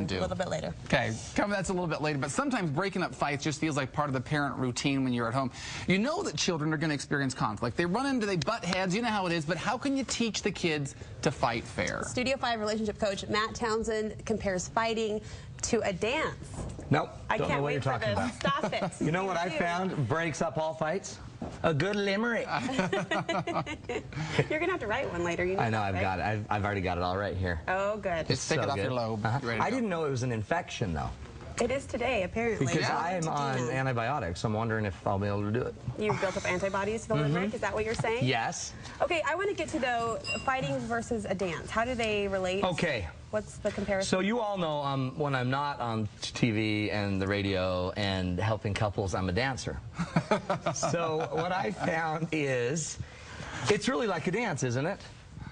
can do. A little bit later. Okay, that's a little bit later, but sometimes breaking up fights just feels like part of the parent routine when you're at home. You know that children are going to experience conflict. They butt heads, you know how it is, but how can you teach the kids to fight fair? Studio 5 relationship coach Matt Townsend compares fighting to a dance. Nope, I don't can't know what wait you're talking about. Stop it. You know what I found breaks up all fights? A good limerick. You're going to have to write one later. You know I know, I've got it. I've already got it all right here. Oh, good. Just stick it off your lobe. I didn't know it was an infection, though. It is today, apparently. Because I'm on antibiotics. I'm wondering if I'll be able to do it. You've built up antibodies to the limerick? Is that what you're saying? Yes. Okay, I want to get to, though, fighting versus a dance. How do they relate? Okay. What's the comparison? So you all know when I'm not on TV and the radio and helping couples, I'm a dancer. So what I found is it's really like a dance, isn't it?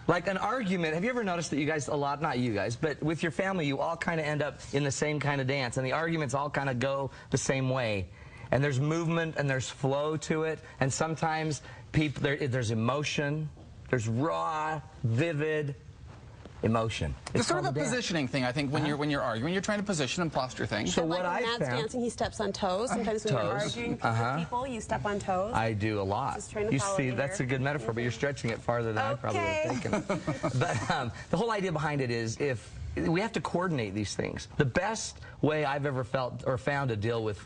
Like an argument. Have you ever noticed that you guys, not you guys, but with your family, you all kind of end up in the same kind of dance, and the arguments all kind of go the same way. And there's movement and there's flow to it, and sometimes there's emotion, there's raw, vivid emotion. It's sort of a positioning thing, I think, when you're arguing, you're trying to position and posture things. So like what when Matt's dancing, he steps on toes. Sometimes when you're arguing with people, you step on toes. I do a lot. Just trying to you follow see, you that's here. a good metaphor, but you're stretching it farther than I probably would have taken. But the whole idea behind it is we have to coordinate these things. The best way I've ever felt or found to deal with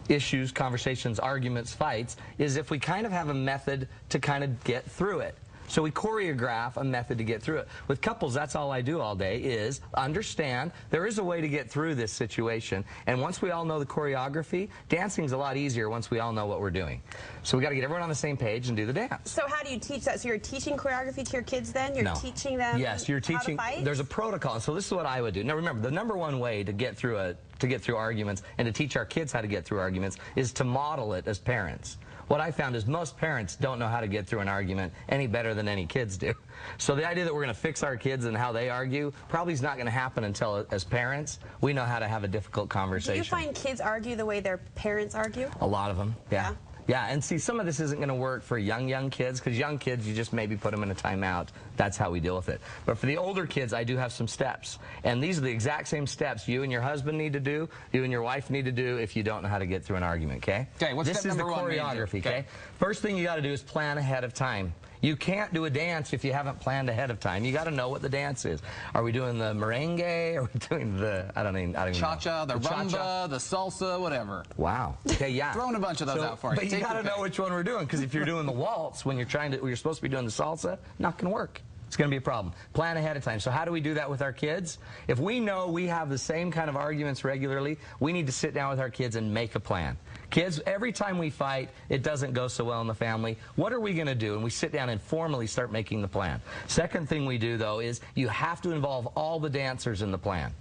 issues, conversations, arguments, fights, is if we kind of have a method to kind of get through it. So we choreograph a method to get through it. With couples, that's all I do all day is understand there is a way to get through this situation. And once we all know the choreography, dancing's a lot easier once we all know what we're doing. So we got to get everyone on the same page and do the dance. So how do you teach that? So you're teaching choreography to your kids then? You're teaching them Yes, you're teaching. How to fight? There's a protocol. So this is what I would do. Now remember, the #1 way to get through arguments and to teach our kids how to get through arguments is to model it as parents. What I found is most parents don't know how to get through an argument any better than any kids do. So the idea that we're going to fix our kids and how they argue probably is not going to happen until, as parents, we know how to have a difficult conversation. Do you find kids argue the way their parents argue? A lot of them, yeah. Yeah, and see, some of this isn't going to work for young kids, because young kids, you just maybe put them in a timeout. That's how we deal with it. But for the older kids, I do have some steps. And these are the exact same steps you and your husband need to do, you and your wife need to do if you don't know how to get through an argument, okay? Okay, what's this step is the number 1? choreography, okay? First thing you got to do is plan ahead of time. You can't do a dance if you haven't planned ahead of time. You got to know what the dance is. Are we doing the merengue? Are we doing the, I don't even cha-cha, the rumba, the salsa, whatever. Wow. Okay, yeah. Throwing a bunch of those out for you. But you got to know which one we're doing, because if you're doing the waltz when you're supposed to be doing the salsa, not going to work. It's going to be a problem. Plan ahead of time. So how do we do that with our kids? If we know we have the same kind of arguments regularly, we need to sit down with our kids and make a plan. Kids, every time we fight, it doesn't go so well in the family. What are we going to do? And we sit down and formally start making the plan. Second thing we do, though, is you have to involve all the dancers in the plan.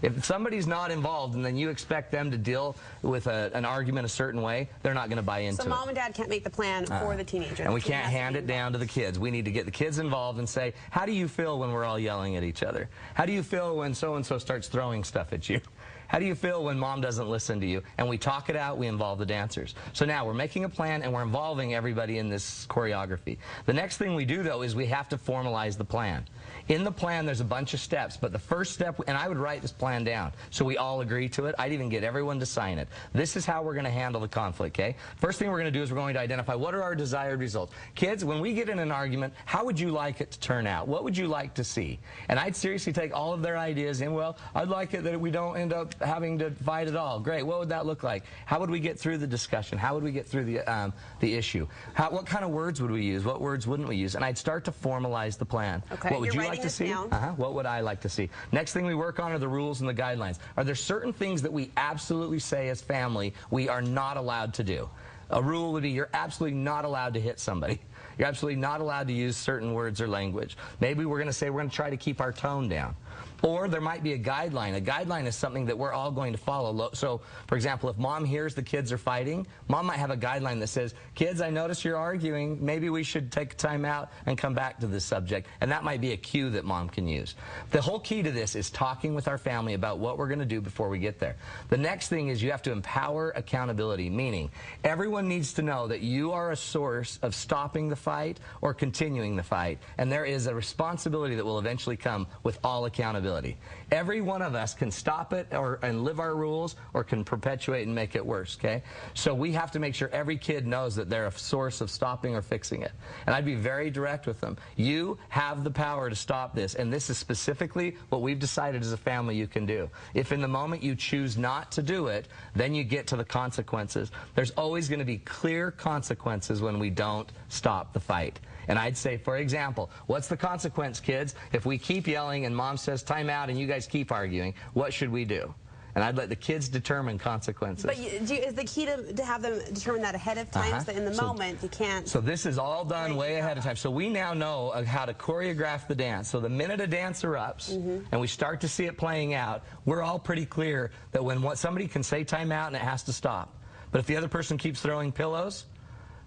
If somebody's not involved and then you expect them to deal with an argument a certain way, they're not going to buy into it. So mom and dad can't make the plan for the teenager. And we can't hand it down to the kids. We need to get the kids involved and say, how do you feel when we're all yelling at each other? How do you feel when so-and-so starts throwing stuff at you? How do you feel when mom doesn't listen to you? And we talk it out, we involve the dancers. So now we're making a plan and we're involving everybody in this choreography. The next thing we do, though, is we have to formalize the plan. In the plan, there's a bunch of steps, but the first step, and I would write this plan down so we all agree to it. I'd even get everyone to sign it. This is how we're going to handle the conflict, okay? First thing we're going to do is we're going to identify what are our desired results. Kids, when we get in an argument, how would you like it to turn out? What would you like to see? And I'd seriously take all of their ideas and, well, I'd like it that we don't end up having to fight at all. Great. What would that look like? How would we get through the discussion? How would we get through the issue? What kind of words would we use? What words wouldn't we use? And I'd start to formalize the plan. Okay. What would you like to see? What would I like to see? Next thing we work on are the rules and the guidelines. Are there certain things that we absolutely say as family we are not allowed to do? A rule would be you're absolutely not allowed to hit somebody. You're absolutely not allowed to use certain words or language. Maybe we're going to say we're going to try to keep our tone down. Or there might be a guideline. A guideline is something that we're all going to follow. So, for example, if mom hears the kids are fighting, mom might have a guideline that says, kids, I notice you're arguing. Maybe we should take time out and come back to this subject. And that might be a cue that mom can use. The whole key to this is talking with our family about what we're going to do before we get there. The next thing is you have to empower accountability, meaning everyone needs to know that you are a source of stopping the fight or continuing the fight. And there is a responsibility that will eventually come with all accountability. accountability. Every one of us can stop it and live our rules, or can perpetuate and make it worse, okay? So we have to make sure every kid knows that they're a source of stopping or fixing it. And I'd be very direct with them. You have the power to stop this, and this is specifically what we've decided as a family you can do. If in the moment you choose not to do it, then you get to the consequences. There's always going to be clear consequences when we don't stop the fight. And I'd say, for example, what's the consequence, kids? If we keep yelling and mom says time out and you guys keep arguing, what should we do? And I'd let the kids determine consequences. But is the key to have them determine that ahead of time, so that in the moment you can't... So this is all done way ahead of time. So we now know how to choreograph the dance. So the minute a dance erupts and we start to see it playing out, we're all pretty clear that when somebody can say time out and it has to stop. But if the other person keeps throwing pillows,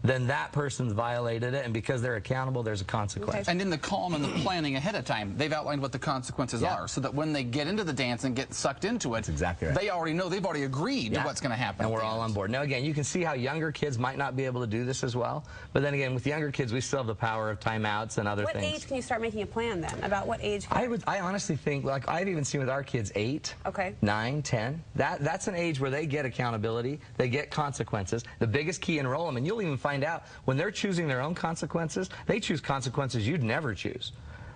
then that person's violated it, and because they're accountable, there's a consequence. And in the calm and the planning ahead of time, they've outlined what the consequences are, so that when they get into the dance and get sucked into it, that's exactly right. They already know, they've already agreed to what's going to happen. And we're all on board. Now, again, you can see how younger kids might not be able to do this as well, but then again, with younger kids, we still have the power of timeouts and other things. What age can you start making a plan then? About what age? I honestly think, like I've even seen with our kids, 8, 9, 10. That's an age where they get accountability, they get consequences. The biggest key, enroll them, and you'll even find out when they're choosing their own consequences, they choose consequences you'd never choose.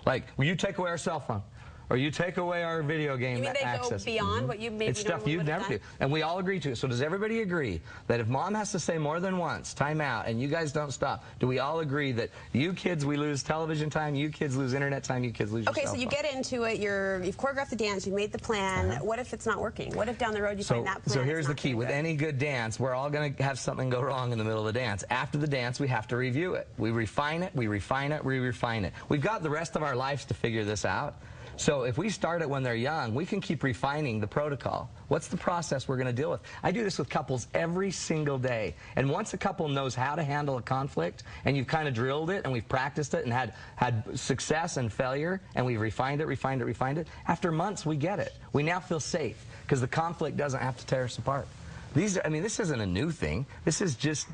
Like, will you take away our cell phone? Or you take away our video game access. You mean they go beyond what you maybe It's stuff you'd never do. And we all agree to it. So does everybody agree that if mom has to say more than once, time out, and you guys don't stop, do we all agree that you kids, we lose television time, you kids lose internet time, you kids lose your cell phone? Okay, so you get into it, you've choreographed the dance, you've made the plan. What if it's not working? What if down the road you find that plan? So here's the key. With any good dance, we're all going to have something go wrong in the middle of the dance. After the dance, we have to review it. We refine it, we refine it, we refine it. We've got the rest of our lives to figure this out. So if we start it when they're young, we can keep refining the protocol. What's the process we're going to deal with? I do this with couples every single day. And once a couple knows how to handle a conflict, and you've kind of drilled it, and we've practiced it, and had success and failure, and we've refined it, after months we get it. We now feel safe, because the conflict doesn't have to tear us apart. I mean, this isn't a new thing. This is just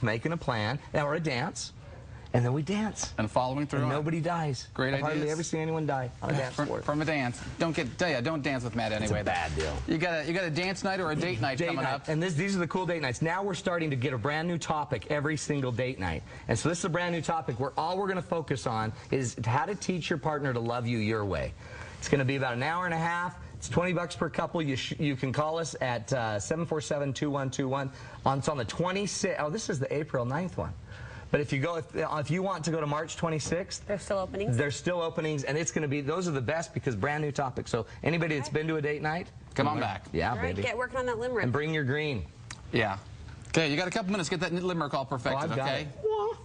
making a plan, or a dance. And then we dance. And following through. And nobody dies. Great idea. I've hardly ever seen anyone die on a dance floor. From a dance. Don't dance with Matt anyway. It's a bad deal. You got a dance night or a date night coming up. And these are the cool date nights. Now we're starting to get a brand new topic every single date night. And so this is a brand new topic where all we're going to focus on is how to teach your partner to love you your way. It's going to be about an hour and a half. It's $20 per couple. You can call us at 747-2121. It's on the 26th. Oh, this is the April 9th one. But if you want to go to March 26th, there's still openings. There's still openings, and it's going to be, those are the best because brand new topics. So anybody that's been to a date night, come on back. Yeah, baby. Get working on that limerick. And bring your green. Yeah. Okay, you got a couple minutes to get that limerick all perfected, I've got it.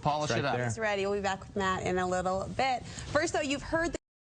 Polish it up. It's ready. We'll be back with Matt in a little bit. First, though, you've heard